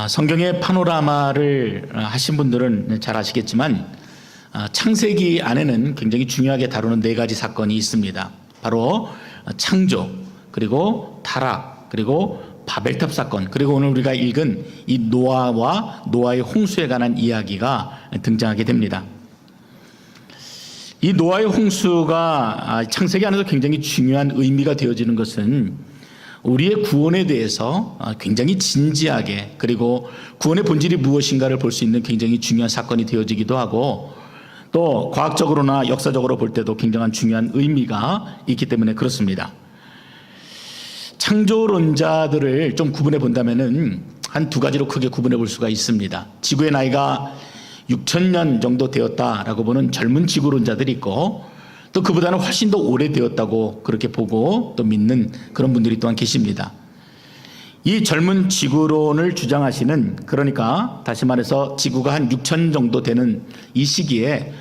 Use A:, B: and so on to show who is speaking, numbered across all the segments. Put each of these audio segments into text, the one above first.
A: 성경의 파노라마를 하신 분들은 잘 아시겠지만 창세기 안에는 굉장히 중요하게 다루는 네 가지 사건이 있습니다. 바로 창조, 그리고 타락, 그리고 바벨탑 사건, 그리고 오늘 우리가 읽은 이 노아와 노아의 홍수에 관한 이야기가 등장하게 됩니다. 이 노아의 홍수가 창세기 안에서 굉장히 중요한 의미가 되어지는 것은 우리의 구원에 대해서 굉장히 진지하게, 그리고 구원의 본질이 무엇인가를 볼 수 있는 굉장히 중요한 사건이 되어지기도 하고, 또 과학적으로나 역사적으로 볼 때도 굉장한 중요한 의미가 있기 때문에 그렇습니다. 창조론자들을 좀 구분해 본다면은 한 두 가지로 크게 구분해 볼 수가 있습니다. 지구의 나이가 6,000년 정도 되었다라고 보는 젊은 지구론자들이 있고, 또 그보다는 훨씬 더 오래되었다고 그렇게 보고 또 믿는 그런 분들이 또한 계십니다. 이 젊은 지구론을 주장하시는, 그러니까 다시 말해서 지구가 한 6,000 정도 되는 이 시기에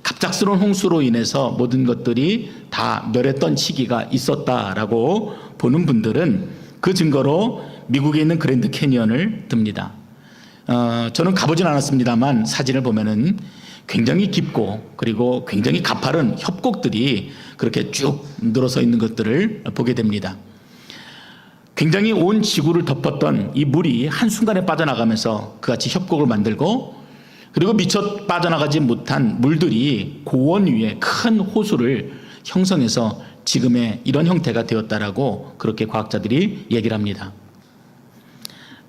A: 갑작스러운 홍수로 인해서 모든 것들이 다 멸했던 시기가 있었다라고 보는 분들은 그 증거로 미국에 있는 그랜드 캐니언을 듭니다. 저는 가보진 않았습니다만 사진을 보면은 굉장히 깊고 그리고 굉장히 가파른 협곡들이 그렇게 쭉 늘어서 있는 것들을 보게 됩니다. 굉장히 온 지구를 덮었던 이 물이 한순간에 빠져나가면서 그같이 협곡을 만들고, 그리고 미처 빠져나가지 못한 물들이 고원 위에 큰 호수를 형성해서 지금의 이런 형태가 되었다라고 그렇게 과학자들이 얘기를 합니다.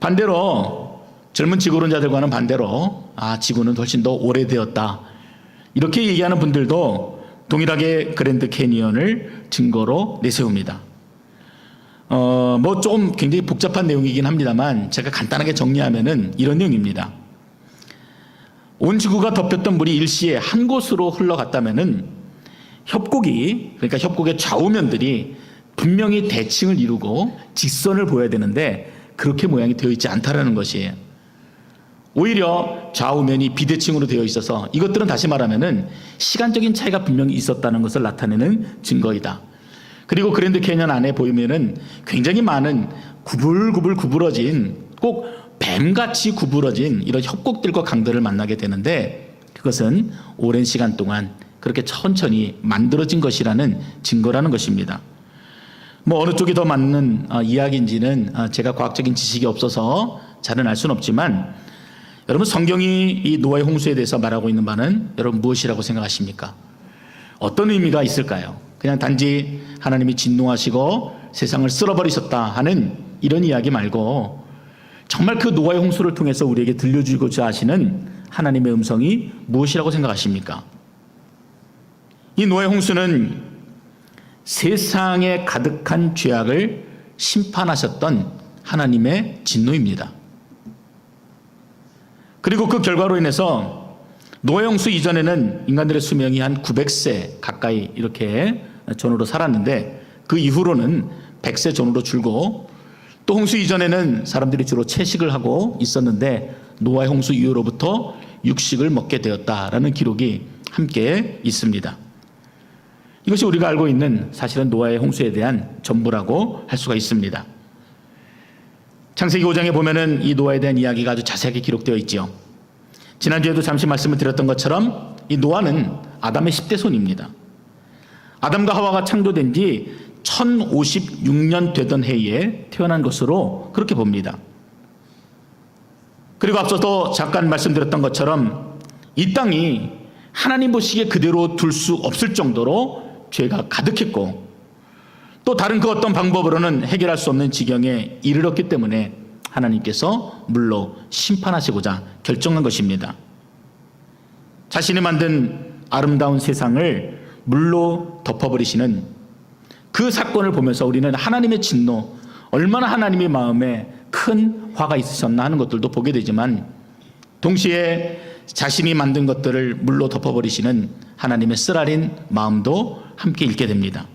A: 반대로 젊은 지구론자들과는 반대로 지구는 훨씬 더 오래되었다, 이렇게 얘기하는 분들도 동일하게 그랜드 캐니언을 증거로 내세웁니다. 뭐 좀 굉장히 복잡한 내용이긴 합니다만 제가 간단하게 정리하면은 이런 내용입니다. 온 지구가 덮였던 물이 일시에 한 곳으로 흘러갔다면은 협곡이, 그러니까 협곡의 좌우면들이 분명히 대칭을 이루고 직선을 보여야 되는데 그렇게 모양이 되어 있지 않다라는 것이에요. 오히려 좌우면이 비대칭으로 되어 있어서 이것들은 다시 말하면은 시간적인 차이가 분명히 있었다는 것을 나타내는 증거이다. 그리고 그랜드 캐니언 안에 보이면은 굉장히 많은 구불구불 꼭 뱀같이 구부러진 이런 협곡들과 강들을 만나게 되는데, 그것은 오랜 시간 동안 그렇게 천천히 만들어진 것이라는 증거라는 것입니다. 뭐 어느 쪽이 더 맞는 이야기인지는 제가 과학적인 지식이 없어서 잘은 알 수는 없지만, 여러분 성경이 이 노아의 홍수에 대해서 말하고 있는 바는 여러분 무엇이라고 생각하십니까? 어떤 의미가 있을까요? 그냥 단지 하나님이 진노하시고 세상을 쓸어버리셨다 하는 이런 이야기 말고, 정말 그 노아의 홍수를 통해서 우리에게 들려주고자 하시는 하나님의 음성이 무엇이라고 생각하십니까? 이 노아의 홍수는 세상에 가득한 죄악을 심판하셨던 하나님의 진노입니다. 그리고 그 결과로 인해서 노아의 홍수 이전에는 인간들의 수명이 한 900세 가까이 이렇게 전후로 살았는데, 그 이후로는 100세 전후로 줄고, 또 홍수 이전에는 사람들이 주로 채식을 하고 있었는데 노아의 홍수 이후로부터 육식을 먹게 되었다라는 기록이 함께 있습니다. 이것이 우리가 알고 있는 사실은 노아의 홍수에 대한 전부라고 할 수가 있습니다. 창세기 5장에 보면은 이 노아에 대한 이야기가 아주 자세하게 기록되어 있죠. 지난주에도 잠시 말씀을 드렸던 것처럼 이 노아는 아담의 10대 손입니다. 아담과 하와가 창조된 지 1056년 되던 해에 태어난 것으로 그렇게 봅니다. 그리고 앞서도 잠깐 말씀드렸던 것처럼 이 땅이 하나님 보시기에 그대로 둘 수 없을 정도로 죄가 가득했고, 또 다른 그 어떤 방법으로는 해결할 수 없는 지경에 이르렀기 때문에 하나님께서 물로 심판하시고자 결정한 것입니다. 자신이 만든 아름다운 세상을 물로 덮어버리시는 그 사건을 보면서 우리는 하나님의 진노, 얼마나 하나님의 마음에 큰 화가 있으셨나 하는 것들도 보게 되지만, 동시에 자신이 만든 것들을 물로 덮어버리시는 하나님의 쓰라린 마음도 함께 읽게 됩니다.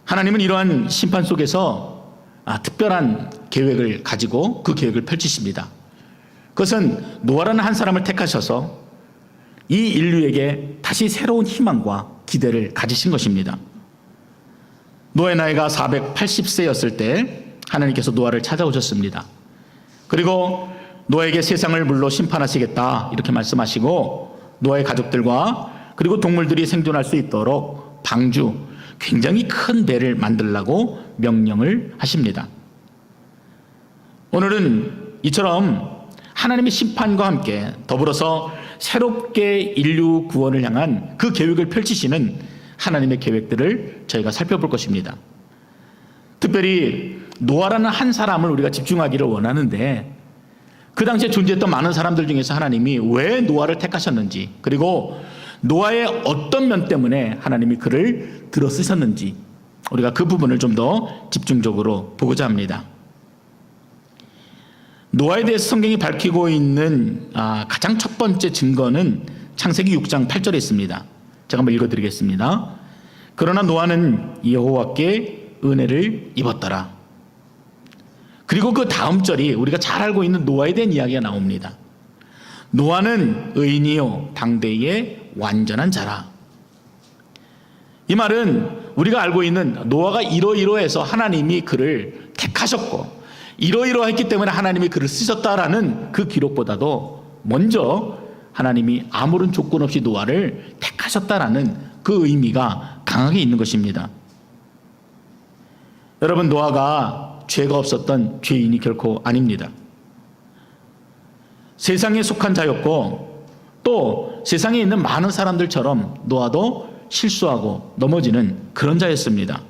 A: 하나님은 이러한 심판 속에서 특별한 계획을 가지고 그 계획을 펼치십니다. 그것은 노아라는 한 사람을 택하셔서 이 인류에게 다시 새로운 희망과 기대를 가지신 것입니다. 노아의 나이가 480세였을 때 하나님께서 노아를 찾아오셨습니다. 그리고 노아에게 세상을 물로 심판하시겠다 이렇게 말씀하시고 노아의 가족들과 그리고 동물들이 생존할 수 있도록 방주, 굉장히 큰 배를 만들라고 명령을 하십니다. 오늘은 이처럼 하나님의 심판과 함께 더불어서 새롭게 인류 구원을 향한 그 계획을 펼치시는 하나님의 계획들을 저희가 살펴볼 것입니다. 특별히 노아라는 한 사람을 우리가 집중하기를 원하는데 그 당시에 존재했던 많은 사람들 중에서 하나님이 왜 노아를 택하셨는지, 그리고 노아의 어떤 면 때문에 하나님이 그를 들어 쓰셨는지 우리가 그 부분을 좀 더 집중적으로 보고자 합니다. 노아에 대해서 성경이 밝히고 있는 가장 첫 번째 증거는 창세기 6장 8절에 있습니다. 제가 한번 읽어드리겠습니다. 그러나 노아는 여호와께 은혜를 입었더라. 그리고 그 다음 절이 우리가 잘 알고 있는 노아에 대한 이야기가 나옵니다. 노아는 의인이요 당대의 완전한 자라. 이 말은 우리가 알고 있는 노아가 이러이러해서 하나님이 그를 택하셨고 이러이러했기 때문에 하나님이 그를 쓰셨다라는 그 기록보다도 먼저 하나님이 아무런 조건 없이 노아를 택하셨다라는 그 의미가 강하게 있는 것입니다. 여러분, 노아가 죄가 없었던 죄인이 결코 아닙니다. 세상에 속한 자였고 또 세상에 있는 많은 사람들처럼 노아도 실수하고 넘어지는 그런 자였습니다.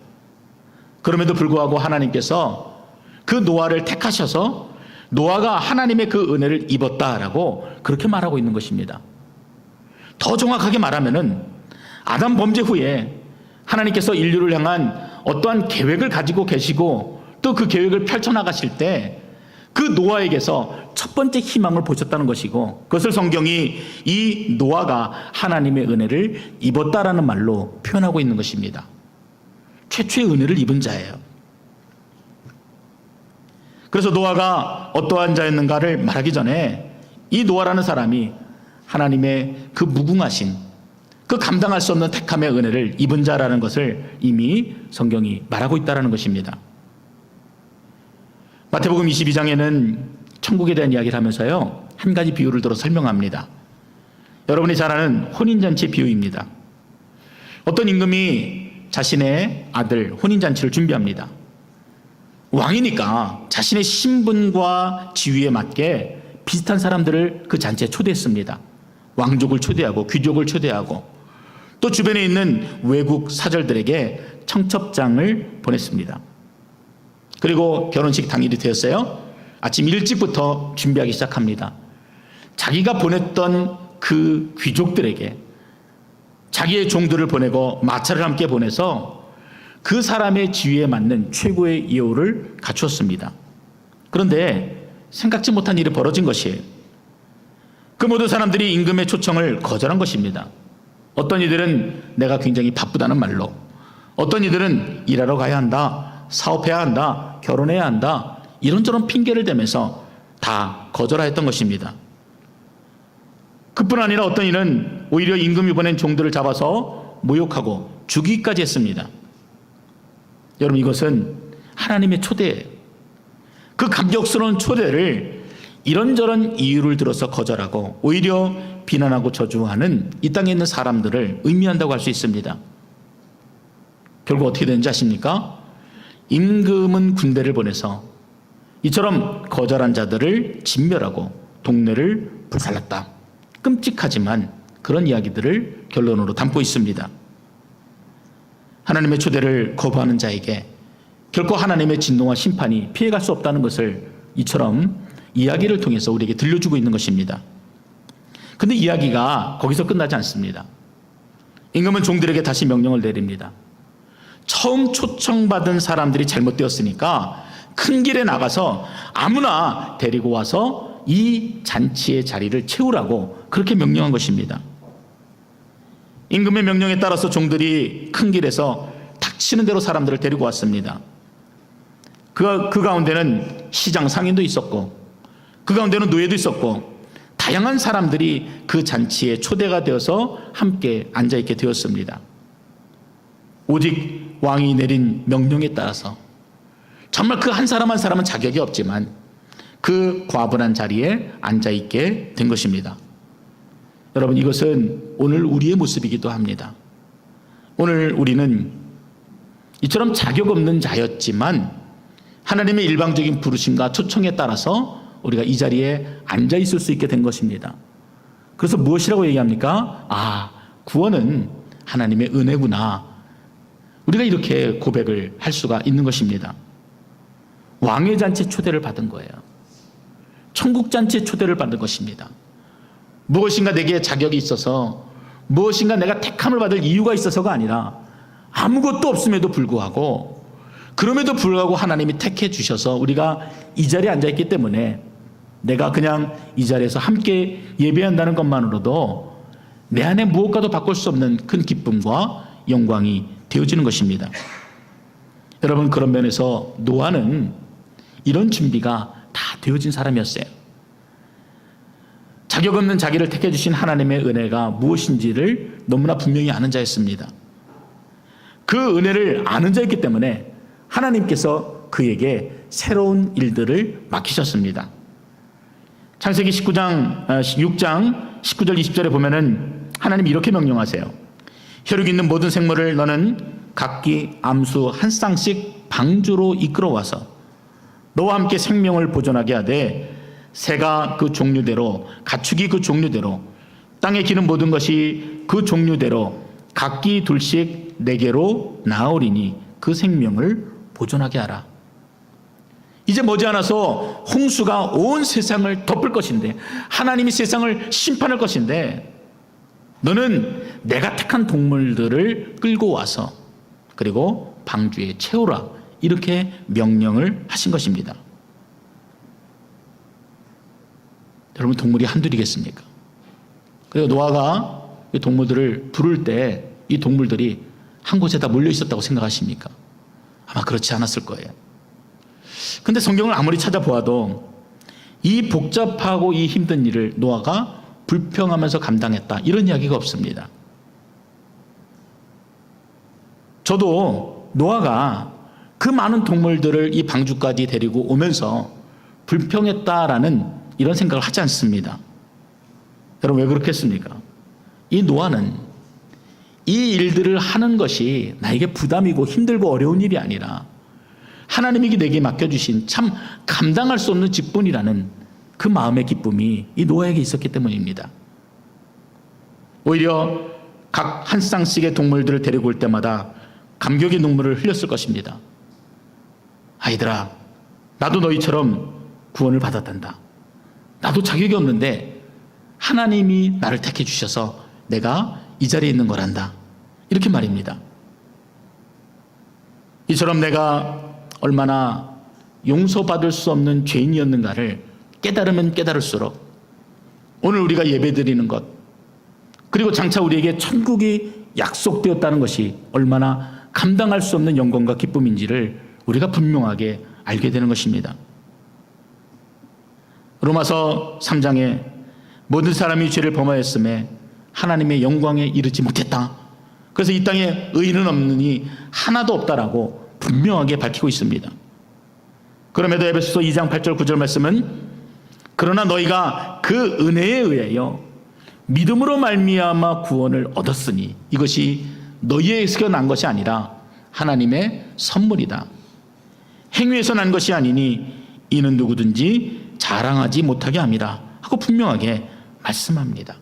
A: 그럼에도 불구하고 하나님께서 그 노아를 택하셔서 노아가 하나님의 그 은혜를 입었다라고 그렇게 말하고 있는 것입니다. 더 정확하게 말하면은 아담 범죄 후에 하나님께서 인류를 향한 어떠한 계획을 가지고 계시고 또 그 계획을 펼쳐나가실 때 그 노아에게서 첫 번째 희망을 보셨다는 것이고, 그것을 성경이 이 노아가 하나님의 은혜를 입었다라는 말로 표현하고 있는 것입니다. 최초의 은혜를 입은 자예요. 그래서 노아가 어떠한 자였는가를 말하기 전에 이 노아라는 사람이 하나님의 그 무궁하신 그 감당할 수 없는 택함의 은혜를 입은 자라는 것을 이미 성경이 말하고 있다는 것입니다. 마태복음 22장에는 천국에 대한 이야기를 하면서요, 한 가지 비유를 들어 설명합니다. 여러분이 잘 아는 혼인잔치 비유입니다. 어떤 임금이 자신의 아들 혼인잔치를 준비합니다. 왕이니까 자신의 신분과 지위에 맞게 비슷한 사람들을 그 잔치에 초대했습니다. 왕족을 초대하고 귀족을 초대하고 또 주변에 있는 외국 사절들에게 청첩장을 보냈습니다. 그리고 결혼식 당일이 되었어요. 아침 일찍부터 준비하기 시작합니다. 자기가 보냈던 그 귀족들에게 자기의 종들을 보내고 마차를 함께 보내서 그 사람의 지위에 맞는 최고의 예우를 갖추었습니다. 그런데 생각지 못한 일이 벌어진 것이에요. 그 모든 사람들이 임금의 초청을 거절한 것입니다. 어떤 이들은 내가 굉장히 바쁘다는 말로, 어떤 이들은 일하러 가야 한다, 사업해야 한다, 결혼해야 한다, 이런저런 핑계를 대면서 다 거절하였던 것입니다. 그뿐 아니라 어떤 이는 오히려 임금이 보낸 종들을 잡아서 모욕하고 죽이기까지 했습니다. 여러분, 이것은 하나님의 초대예요. 그 감격스러운 초대를 이런저런 이유를 들어서 거절하고 오히려 비난하고 저주하는 이 땅에 있는 사람들을 의미한다고 할 수 있습니다. 결국 어떻게 되는지 아십니까? 임금은 군대를 보내서 이처럼 거절한 자들을 진멸하고 동네를 불살랐다. 끔찍하지만 그런 이야기들을 결론으로 담고 있습니다. 하나님의 초대를 거부하는 자에게 결코 하나님의 진노와 심판이 피해갈 수 없다는 것을 이처럼 이야기를 통해서 우리에게 들려주고 있는 것입니다. 근데 이야기가 거기서 끝나지 않습니다. 임금은 종들에게 다시 명령을 내립니다. 처음 초청받은 사람들이 잘못되었으니까 큰 길에 나가서 아무나 데리고 와서 이 잔치의 자리를 채우라고 그렇게 명령한 것입니다. 임금의 명령에 따라서 종들이 큰 길에서 닥치는 대로 사람들을 데리고 왔습니다. 그 가운데는 시장 상인도 있었고 그 가운데는 노예도 있었고 다양한 사람들이 그 잔치에 초대가 되어서 함께 앉아있게 되었습니다. 오직 왕이 내린 명령에 따라서 정말 그 한 사람 한 사람은 자격이 없지만 그 과분한 자리에 앉아있게 된 것입니다. 여러분, 이것은 오늘 우리의 모습이기도 합니다. 오늘 우리는 이처럼 자격 없는 자였지만 하나님의 일방적인 부르심과 초청에 따라서 우리가 이 자리에 앉아 있을 수 있게 된 것입니다. 그래서 무엇이라고 얘기합니까? 구원은 하나님의 은혜구나. 우리가 이렇게 고백을 할 수가 있는 것입니다. 왕의 잔치에 초대를 받은 거예요. 천국 잔치에 초대를 받은 것입니다. 무엇인가 내게 자격이 있어서, 무엇인가 내가 택함을 받을 이유가 있어서가 아니라 아무것도 없음에도 불구하고, 그럼에도 불구하고 하나님이 택해 주셔서 우리가 이 자리에 앉아있기 때문에 내가 그냥 이 자리에서 함께 예배한다는 것만으로도 내 안에 무엇과도 바꿀 수 없는 큰 기쁨과 영광이 되어지는 것입니다. 여러분, 그런 면에서 노아는 이런 준비가 다 되어진 사람이었어요. 자격 없는 자기를 택해 주신 하나님의 은혜가 무엇인지를 너무나 분명히 아는 자였습니다. 그 은혜를 아는 자였기 때문에 하나님께서 그에게 새로운 일들을 맡기셨습니다. 창세기 6장 19절 20절에 보면은 하나님이 이렇게 명령하세요. 혈육 있는 모든 생물을 너는 각기 암수 한 쌍씩 방주로 이끌어와서 너와 함께 생명을 보존하게 하되 새가 그 종류대로, 가축이 그 종류대로, 땅에 기는 모든 것이 그 종류대로 각기 둘씩 내게로 나오리니 그 생명을 보존하게 하라. 이제 머지않아서 홍수가 온 세상을 덮을 것인데, 하나님이 세상을 심판할 것인데, 너는 내가 택한 동물들을 끌고 와서 그리고 방주에 채우라, 이렇게 명령을 하신 것입니다. 여러분, 동물이 한둘이겠습니까? 그리고 노아가 이 동물들을 부를 때 이 동물들이 한 곳에 다 몰려 있었다고 생각하십니까? 아마 그렇지 않았을 거예요. 근데 성경을 아무리 찾아보아도 이 복잡하고 이 힘든 일을 노아가 불평하면서 감당했다, 이런 이야기가 없습니다. 저도 노아가 그 많은 동물들을 이 방주까지 데리고 오면서 불평했다라는 이런 생각을 하지 않습니다. 여러분, 왜 그렇겠습니까? 이 노아는 이 일들을 하는 것이 나에게 부담이고 힘들고 어려운 일이 아니라 하나님이 내게 맡겨주신 참 감당할 수 없는 직분이라는 그 마음의 기쁨이 이 노아에게 있었기 때문입니다. 오히려 각 한 쌍씩의 동물들을 데리고 올 때마다 감격의 눈물을 흘렸을 것입니다. 아이들아, 나도 너희처럼 구원을 받았단다. 나도 자격이 없는데 하나님이 나를 택해 주셔서 내가 이 자리에 있는 거란다, 이렇게 말입니다. 이처럼 내가 얼마나 용서받을 수 없는 죄인이었는가를 깨달으면 깨달을수록 오늘 우리가 예배드리는 것, 그리고 장차 우리에게 천국이 약속되었다는 것이 얼마나 감당할 수 없는 영광과 기쁨인지를 우리가 분명하게 알게 되는 것입니다. 로마서 3장에 모든 사람이 죄를 범하였음에 하나님의 영광에 이르지 못했다, 그래서 이 땅에 의인은 없느니 하나도 없다라고 분명하게 밝히고 있습니다. 그럼에도 에베소서 2장 8절 9절 말씀은 그러나 너희가 그 은혜에 의하여 믿음으로 말미암아 구원을 얻었으니 이것이 너희에게서 난 것이 아니라 하나님의 선물이다. 행위에서 난 것이 아니니 이는 누구든지 자랑하지 못하게 함이라 하고 분명하게 말씀합니다.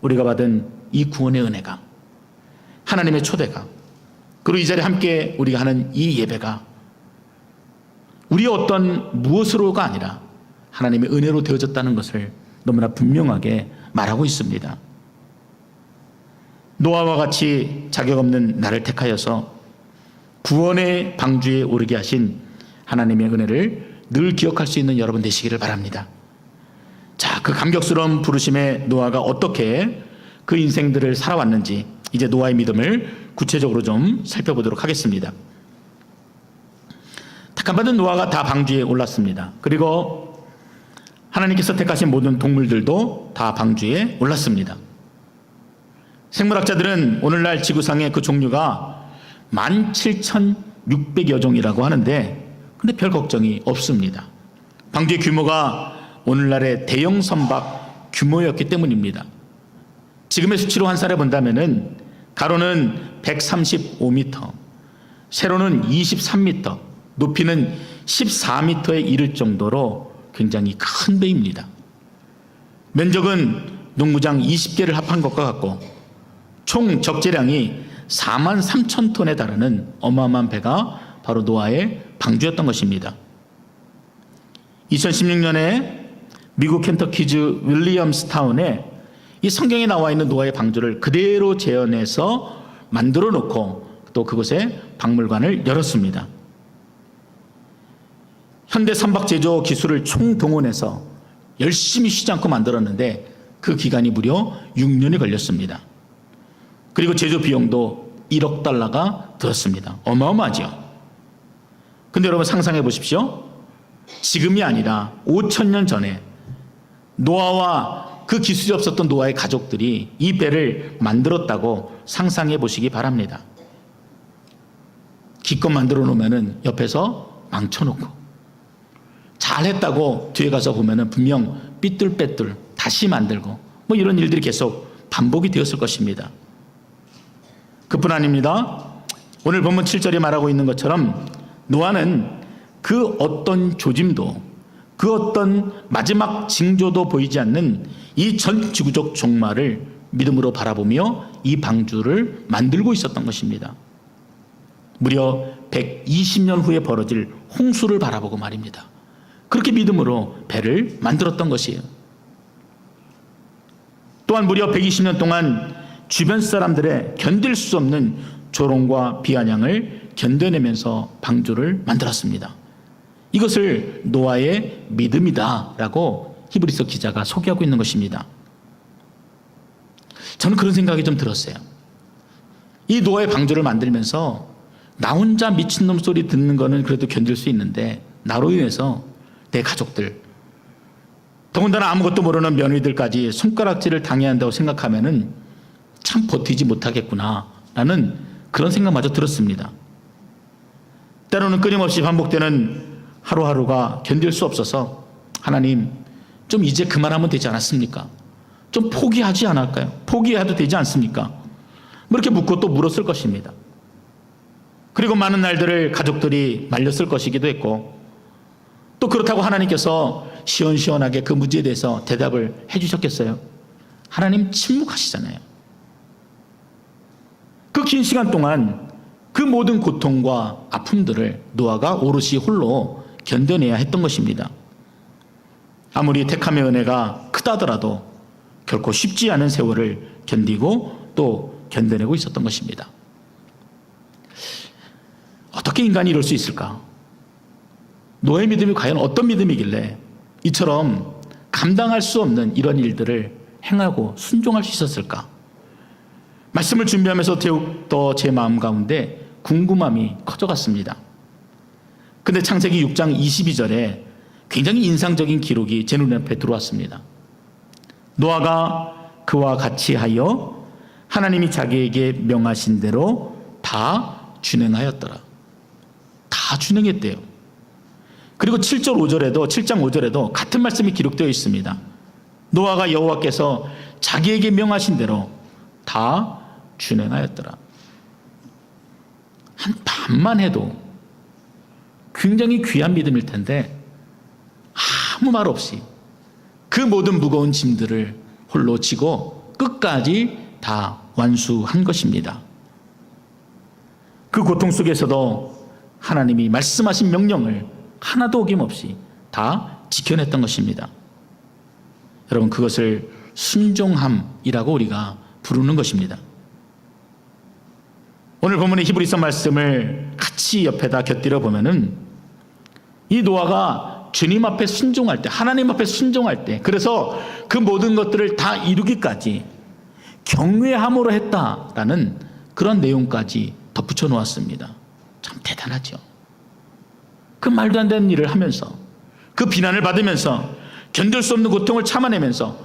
A: 우리가 받은 이 구원의 은혜가, 하나님의 초대가, 그리고 이 자리에 함께 우리가 하는 이 예배가 우리의 어떤 무엇으로가 아니라 하나님의 은혜로 되어졌다는 것을 너무나 분명하게 말하고 있습니다. 노아와 같이 자격 없는 나를 택하여서 구원의 방주에 오르게 하신 하나님의 은혜를 늘 기억할 수 있는 여러분 되시기를 바랍니다. 자, 그 감격스러운 부르심에 노아가 어떻게 그 인생들을 살아왔는지 이제 노아의 믿음을 구체적으로 좀 살펴보도록 하겠습니다. 택함받은 노아가 다 방주에 올랐습니다. 그리고 하나님께서 택하신 모든 동물들도 다 방주에 올랐습니다. 생물학자들은 오늘날 지구상의 그 종류가 17,600여 종이라고 하는데, 근데 별 걱정이 없습니다. 방주의 규모가 오늘날의 대형 선박 규모였기 때문입니다. 지금의 수치로 환산해 본다면은 가로는 135m, 세로는 23m, 높이는 14m에 이를 정도로 굉장히 큰 배입니다. 면적은 농구장 20개를 합한 것과 같고 총 적재량이 43,000톤에 달하는 어마어마한 배가 바로 노아의 방주였던 것입니다. 2016년에 미국 켄터키주 윌리엄스타운에 이 성경에 나와 있는 노아의 방주를 그대로 재현해서 만들어 놓고 또 그곳에 박물관을 열었습니다. 현대 선박 제조 기술을 총동원해서 열심히 쉬지 않고 만들었는데 그 기간이 무려 6년이 걸렸습니다. 그리고 제조 비용도 1억 달러가 들었습니다. 어마어마하죠. 근데 여러분 상상해 보십시오. 지금이 아니라 5,000년 전에 노아와 그 기술이 없었던 노아의 가족들이 이 배를 만들었다고 상상해 보시기 바랍니다. 기껏 만들어 놓으면 옆에서 망쳐놓고 잘했다고 뒤에 가서 보면 분명 삐뚤빼뚤 다시 만들고 뭐 이런 일들이 계속 반복이 되었을 것입니다. 그뿐 아닙니다. 오늘 본문 7절이 말하고 있는 것처럼 노아는 그 어떤 조짐도 그 어떤 마지막 징조도 보이지 않는 이 전 지구적 종말을 믿음으로 바라보며 이 방주를 만들고 있었던 것입니다. 무려 120년 후에 벌어질 홍수를 바라보고 말입니다. 그렇게 믿음으로 배를 만들었던 것이에요. 또한 무려 120년 동안 주변 사람들의 견딜 수 없는 조롱과 비아냥을 견뎌내면서 방주를 만들었습니다. 이것을 노아의 믿음이다라고 히브리서 기자가 소개하고 있는 것입니다. 저는 그런 생각이 좀 들었어요. 이 노아의 방주를 만들면서 나 혼자 미친놈 소리 듣는 거는 그래도 견딜 수 있는데 나로 인해서 내 가족들, 더군다나 아무것도 모르는 며느리들까지 손가락질을 당해야 한다고 생각하면은 참 버티지 못하겠구나 라는 그런 생각마저 들었습니다. 때로는 끊임없이 반복되는 하루하루가 견딜 수 없어서 하나님 좀 이제 그만하면 되지 않았습니까? 좀 포기하지 않을까요? 포기해도 되지 않습니까? 뭐 이렇게 묻고 또 물었을 것입니다. 그리고 많은 날들을 가족들이 말렸을 것이기도 했고 또 그렇다고 하나님께서 시원시원하게 그 문제에 대해서 대답을 해주셨겠어요? 하나님 침묵하시잖아요. 그 긴 시간 동안 그 모든 고통과 아픔들을 노아가 오롯이 홀로 견뎌내야 했던 것입니다. 아무리 택함의 은혜가 크다더라도 결코 쉽지 않은 세월을 견디고 또 견뎌내고 있었던 것입니다. 어떻게 인간이 이럴 수 있을까? 노아의 믿음이 과연 어떤 믿음이길래 이처럼 감당할 수 없는 이런 일들을 행하고 순종할 수 있었을까? 말씀을 준비하면서 더욱 제 마음 가운데 궁금함이 커져갔습니다. 근데 창세기 6장 22절에 굉장히 인상적인 기록이 제 눈앞에 들어왔습니다. 노아가 그와 같이 하여 하나님이 자기에게 명하신 대로 다 준행하였더라. 다 준행했대요. 그리고 7장 5절에도 같은 말씀이 기록되어 있습니다. 노아가 여호와께서 자기에게 명하신 대로 다 준행하였더라. 한 반만 해도 굉장히 귀한 믿음일 텐데 아무 말 없이 그 모든 무거운 짐들을 홀로 지고 끝까지 다 완수한 것입니다. 그 고통 속에서도 하나님이 말씀하신 명령을 하나도 어김없이 다 지켜냈던 것입니다. 여러분, 그것을 순종함이라고 우리가 부르는 것입니다. 오늘 본문의 히브리서 말씀을 같이 옆에다 곁들여 보면은 이 노아가 주님 앞에 순종할 때, 하나님 앞에 순종할 때, 그래서 그 모든 것들을 다 이루기까지 경외함으로 했다라는 그런 내용까지 덧붙여 놓았습니다. 참 대단하죠. 그 말도 안 되는 일을 하면서, 그 비난을 받으면서, 견딜 수 없는 고통을 참아내면서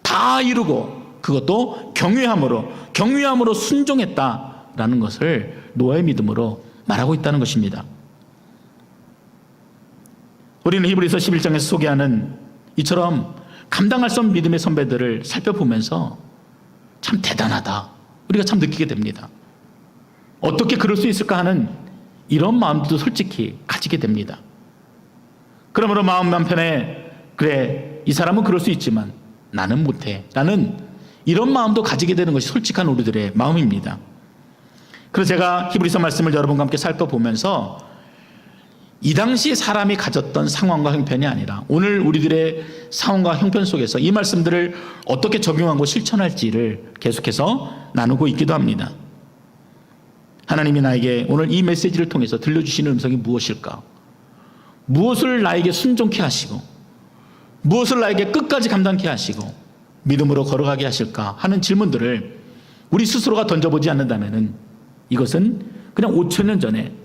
A: 다 이루고 그것도 경외함으로 순종했다라는 것을 노아의 믿음으로 말하고 있다는 것입니다. 우리는 히브리서 11장에서 소개하는 이처럼 감당할 수 없는 믿음의 선배들을 살펴보면서 참 대단하다, 우리가 참 느끼게 됩니다. 어떻게 그럴 수 있을까 하는 이런 마음도 솔직히 가지게 됩니다. 그러므로 마음 한편에 그래, 이 사람은 그럴 수 있지만 나는 못해 라는 이런 마음도 가지게 되는 것이 솔직한 우리들의 마음입니다. 그래서 제가 히브리서 말씀을 여러분과 함께 살펴보면서 이 당시 사람이 가졌던 상황과 형편이 아니라 오늘 우리들의 상황과 형편 속에서 이 말씀들을 어떻게 적용하고 실천할지를 계속해서 나누고 있기도 합니다. 하나님이 나에게 오늘 이 메시지를 통해서 들려주시는 음성이 무엇일까? 무엇을 나에게 순종케 하시고 무엇을 나에게 끝까지 감당케 하시고 믿음으로 걸어가게 하실까 하는 질문들을 우리 스스로가 던져보지 않는다면 이것은 그냥 5,000년 전에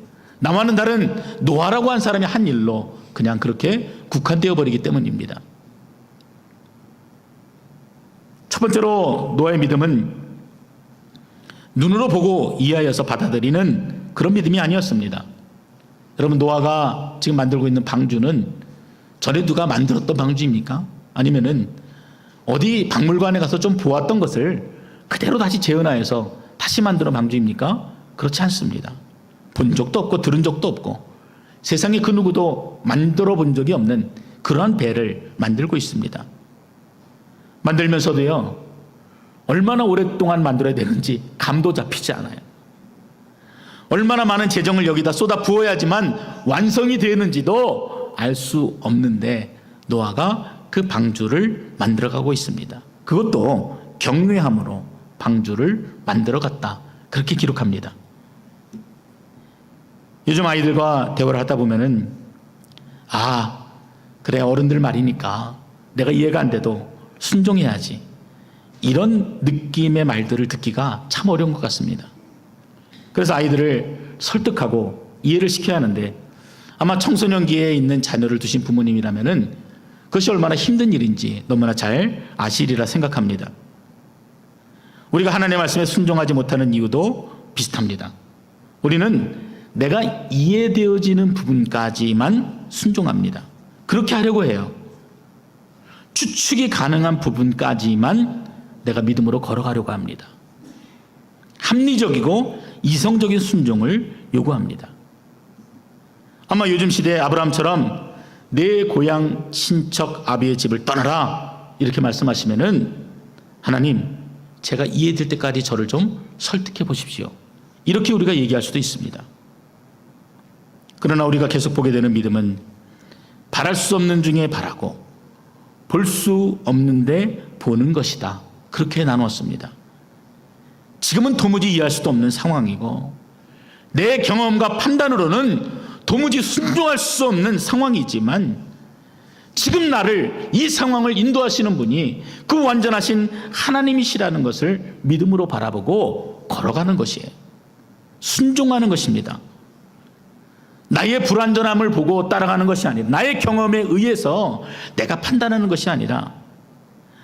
A: 나와는 다른 노아라고 한 사람이 한 일로 그냥 그렇게 국한되어 버리기 때문입니다. 첫 번째로 노아의 믿음은 눈으로 보고 이해하여서 받아들이는 그런 믿음이 아니었습니다. 여러분, 노아가 지금 만들고 있는 방주는 전에 누가 만들었던 방주입니까? 아니면은 어디 박물관에 가서 좀 보았던 것을 그대로 다시 재현하여서 다시 만드는 방주입니까? 그렇지 않습니다. 본 적도 없고 들은 적도 없고 세상에 그 누구도 만들어 본 적이 없는 그러한 배를 만들고 있습니다. 만들면서도요, 얼마나 오랫동안 만들어야 되는지 감도 잡히지 않아요. 얼마나 많은 재정을 여기다 쏟아 부어야지만 완성이 되는지도 알 수 없는데 노아가 그 방주를 만들어가고 있습니다. 그것도 경외함으로 방주를 만들어갔다, 그렇게 기록합니다. 요즘 아이들과 대화를 하다 보면은 그래, 어른들 말이니까 내가 이해가 안 돼도 순종해야지, 이런 느낌의 말들을 듣기가 참 어려운 것 같습니다. 그래서 아이들을 설득하고 이해를 시켜야 하는데 아마 청소년기에 있는 자녀를 두신 부모님이라면은 그것이 얼마나 힘든 일인지 너무나 잘 아시리라 생각합니다. 우리가 하나님의 말씀에 순종하지 못하는 이유도 비슷합니다. 우리는 내가 이해되어지는 부분까지만 순종합니다. 그렇게 하려고 해요. 추측이 가능한 부분까지만 내가 믿음으로 걸어가려고 합니다. 합리적이고 이성적인 순종을 요구합니다. 아마 요즘 시대에 아브라함처럼 내 고향 친척 아비의 집을 떠나라 이렇게 말씀하시면은 하나님, 제가 이해될 때까지 저를 좀 설득해 보십시오, 이렇게 우리가 얘기할 수도 있습니다. 그러나 우리가 계속 보게 되는 믿음은 바랄 수 없는 중에 바라고 볼 수 없는데 보는 것이다, 그렇게 나누었습니다. 지금은 도무지 이해할 수도 없는 상황이고 내 경험과 판단으로는 도무지 순종할 수 없는 상황이지만 지금 나를 이 상황을 인도하시는 분이 그 완전하신 하나님이시라는 것을 믿음으로 바라보고 걸어가는 것이에요. 순종하는 것입니다. 나의 불완전함을 보고 따라가는 것이 아니라, 나의 경험에 의해서 내가 판단하는 것이 아니라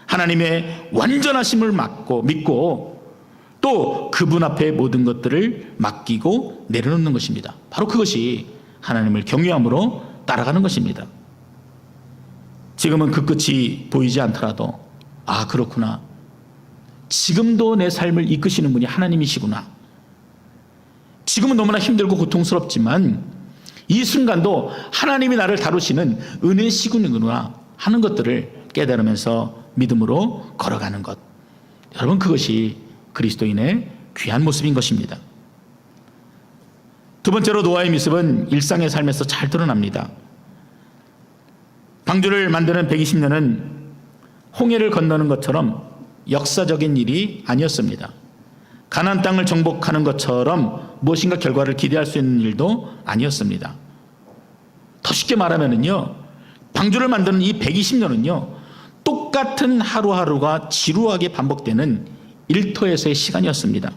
A: 하나님의 완전하심을 믿고 또 그분 앞에 모든 것들을 맡기고 내려놓는 것입니다. 바로 그것이 하나님을 경외함으로 따라가는 것입니다. 지금은 그 끝이 보이지 않더라도 그렇구나, 지금도 내 삶을 이끄시는 분이 하나님이시구나, 지금은 너무나 힘들고 고통스럽지만 이 순간도 하나님이 나를 다루시는 은혜시구나 하는 것들을 깨달으면서 믿음으로 걸어가는 것, 여러분, 그것이 그리스도인의 귀한 모습인 것입니다. 두 번째로 노아의 모습은 일상의 삶에서 잘 드러납니다. 방주를 만드는 120년은 홍해를 건너는 것처럼 역사적인 일이 아니었습니다. 가나안 땅을 정복하는 것처럼 무엇인가 결과를 기대할 수 있는 일도 아니었습니다. 더 쉽게 말하면요, 방주를 만드는 이 120년은요 똑같은 하루하루가 지루하게 반복되는 일터에서의 시간이었습니다.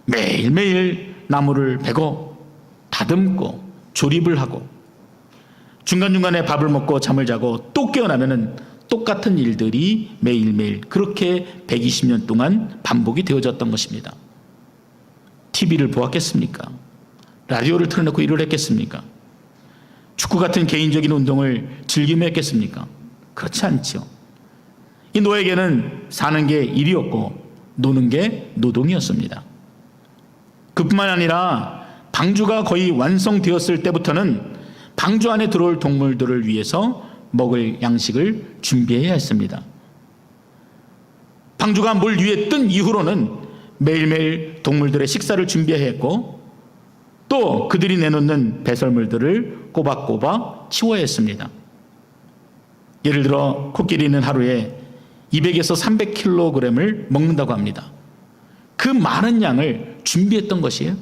A: 매일매일 나무를 베고 다듬고 조립을 하고 중간중간에 밥을 먹고 잠을 자고 또 깨어나면은 똑같은 일들이 매일매일 그렇게 120년 동안 반복이 되어졌던 것입니다. TV를 보았겠습니까? 라디오를 틀어놓고 일을 했겠습니까? 축구 같은 개인적인 운동을 즐기며 했겠습니까? 그렇지 않죠. 이 노예에게는 사는 게 일이었고 노는 게 노동이었습니다. 그뿐만 아니라 방주가 거의 완성되었을 때부터는 방주 안에 들어올 동물들을 위해서 먹을 양식을 준비해야 했습니다. 방주가 물 위에 뜬 이후로는 매일매일 동물들의 식사를 준비해야 했고 또 그들이 내놓는 배설물들을 꼬박꼬박 치워야 했습니다. 예를 들어 코끼리는 하루에 200에서 300kg을 먹는다고 합니다. 그 많은 양을 준비했던 것이에요.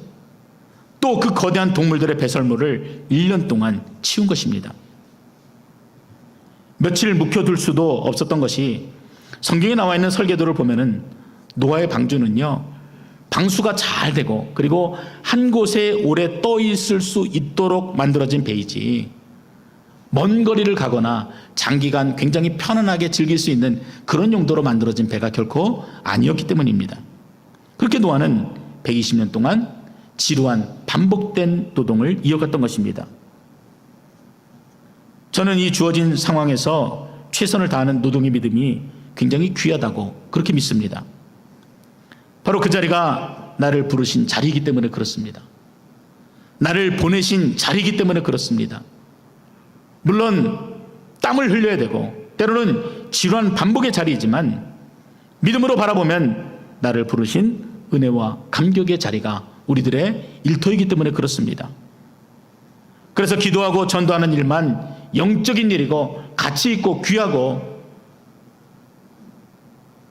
A: 또 그 거대한 동물들의 배설물을 1년 동안 치운 것입니다. 며칠 묵혀둘 수도 없었던 것이 성경에 나와 있는 설계도를 보면은 노아의 방주는요, 방수가 잘 되고 그리고 한 곳에 오래 떠 있을 수 있도록 만들어진 배이지 먼 거리를 가거나 장기간 굉장히 편안하게 즐길 수 있는 그런 용도로 만들어진 배가 결코 아니었기 때문입니다. 그렇게 노아는 120년 동안 지루한 반복된 노동을 이어갔던 것입니다. 저는 이 주어진 상황에서 최선을 다하는 노동의 믿음이 굉장히 귀하다고 그렇게 믿습니다. 바로 그 자리가 나를 부르신 자리이기 때문에 그렇습니다. 나를 보내신 자리이기 때문에 그렇습니다. 물론 땀을 흘려야 되고 때로는 지루한 반복의 자리이지만 믿음으로 바라보면 나를 부르신 은혜와 감격의 자리가 우리들의 일터이기 때문에 그렇습니다. 그래서 기도하고 전도하는 일만 영적인 일이고 가치 있고 귀하고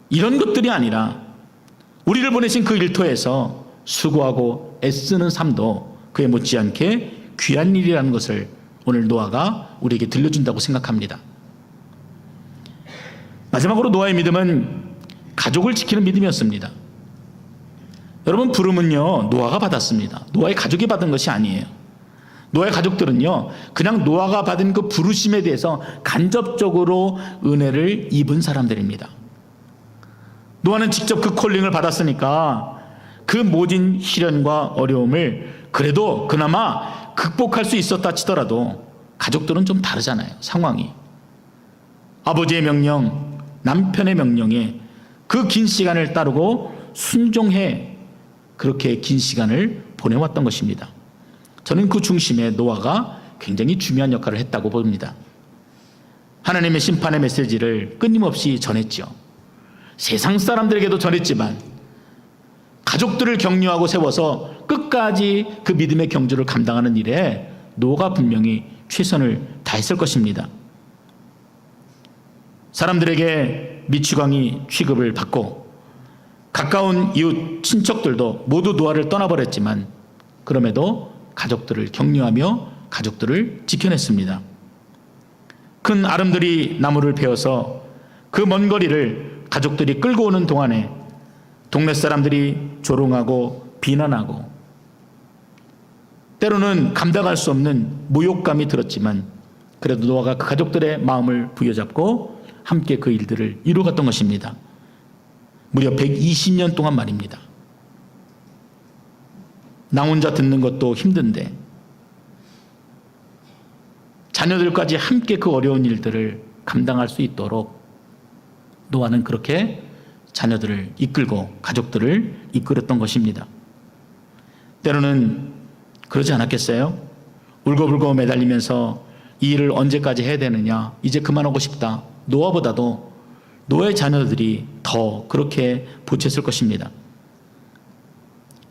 A: 이런 것들이 아니라 우리를 보내신 그 일터에서 수고하고 애쓰는 삶도 그에 못지않게 귀한 일이라는 것을 오늘 노아가 우리에게 들려준다고 생각합니다. 마지막으로 노아의 믿음은 가족을 지키는 믿음이었습니다. 여러분, 부름은요 노아가 받았습니다. 노아의 가족이 받은 것이 아니에요. 노아의 가족들은요 그냥 노아가 받은 그 부르심에 대해서 간접적으로 은혜를 입은 사람들입니다. 노아는 직접 그 콜링을 받았으니까 그 모진 시련과 어려움을 그래도 그나마 극복할 수 있었다 치더라도 가족들은 좀 다르잖아요. 상황이. 아버지의 명령, 남편의 명령에 그 긴 시간을 따르고 순종해 그렇게 긴 시간을 보내왔던 것입니다. 저는 그 중심에 노아가 굉장히 중요한 역할을 했다고 봅니다. 하나님의 심판의 메시지를 끊임없이 전했죠. 세상 사람들에게도 전했지만 가족들을 격려하고 세워서 끝까지 그 믿음의 경주를 감당하는 일에 노아가 분명히 최선을 다했을 것입니다. 사람들에게 미취광이 취급을 받고 가까운 이웃 친척들도 모두 노아를 떠나버렸지만 그럼에도 가족들을 격려하며 가족들을 지켜냈습니다. 큰 아름드리 나무를 베어서 그 먼 거리를 가족들이 끌고 오는 동안에 동네 사람들이 조롱하고 비난하고 때로는 감당할 수 없는 모욕감이 들었지만 그래도 노아가 그 가족들의 마음을 부여잡고 함께 그 일들을 이루어갔던 것입니다. 무려 120년 동안 말입니다. 나 혼자 듣는 것도 힘든데 자녀들까지 함께 그 어려운 일들을 감당할 수 있도록 노아는 그렇게 자녀들을 이끌고 가족들을 이끌었던 것입니다. 때로는 그러지 않았겠어요? 울고불고 매달리면서 이 일을 언제까지 해야 되느냐, 이제 그만하고 싶다. 노아보다도 노아의 자녀들이 더 그렇게 보채을 것입니다.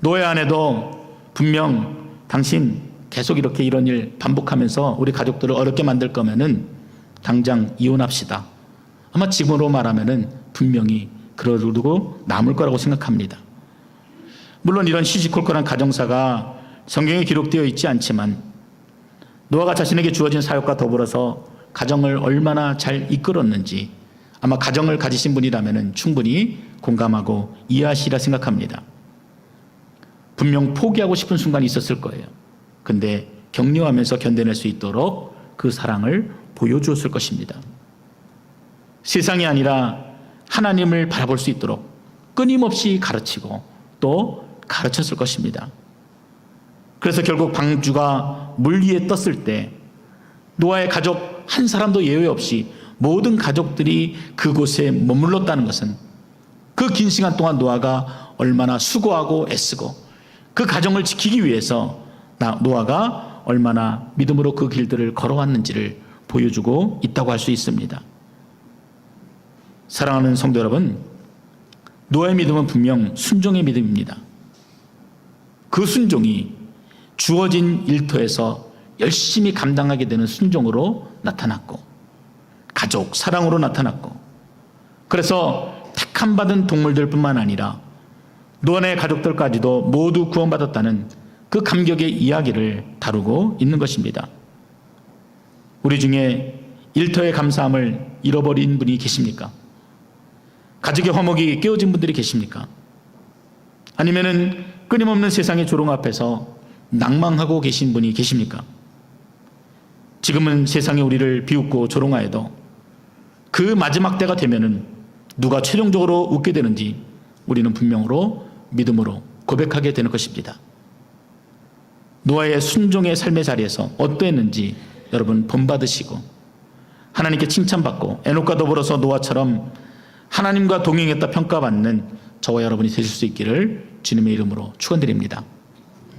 A: 노아 안에도 분명 당신 계속 이렇게 이런 일 반복하면서 우리 가족들을 어렵게 만들 거면은 당장 이혼합시다. 아마 지금으로 말하면은 분명히 그러고 남을 거라고 생각합니다. 물론 이런 시시콜콜한 가정사가 성경에 기록되어 있지 않지만 노아가 자신에게 주어진 사역과 더불어서 가정을 얼마나 잘 이끌었는지 아마 가정을 가지신 분이라면 충분히 공감하고 이해하시리라 생각합니다. 분명 포기하고 싶은 순간이 있었을 거예요. 근데 격려하면서 견뎌낼 수 있도록 그 사랑을 보여주었을 것입니다. 세상이 아니라 하나님을 바라볼 수 있도록 끊임없이 가르치고 또 가르쳤을 것입니다. 그래서 결국 방주가 물 위에 떴을 때 노아의 가족 한 사람도 예외 없이 모든 가족들이 그곳에 머물렀다는 것은 그 긴 시간 동안 노아가 얼마나 수고하고 애쓰고 그 가정을 지키기 위해서 노아가 얼마나 믿음으로 그 길들을 걸어왔는지를 보여주고 있다고 할 수 있습니다. 사랑하는 성도 여러분, 노아의 믿음은 분명 순종의 믿음입니다. 그 순종이 주어진 일터에서 열심히 감당하게 되는 순종으로 나타났고, 가족 사랑으로 나타났고, 그래서 택함 받은 동물들 뿐만 아니라 노아의 가족들까지도 모두 구원받았다는 그 감격의 이야기를 다루고 있는 것입니다. 우리 중에 일터의 감사함을 잃어버린 분이 계십니까? 가족의 화목이 깨어진 분들이 계십니까? 아니면은 끊임없는 세상의 조롱 앞에서 낭망하고 계신 분이 계십니까? 지금은 세상이 우리를 비웃고 조롱하여도 그 마지막 때가 되면은 누가 최종적으로 웃게 되는지 우리는 분명으로 믿음으로 고백하게 되는 것입니다. 노아의 순종의 삶의 자리에서 어떠했는지 여러분 본받으시고 하나님께 칭찬받고 에녹과 더불어서 노아처럼 하나님과 동행했다 평가받는 저와 여러분이 되실 수 있기를 주님의 이름으로 축원드립니다.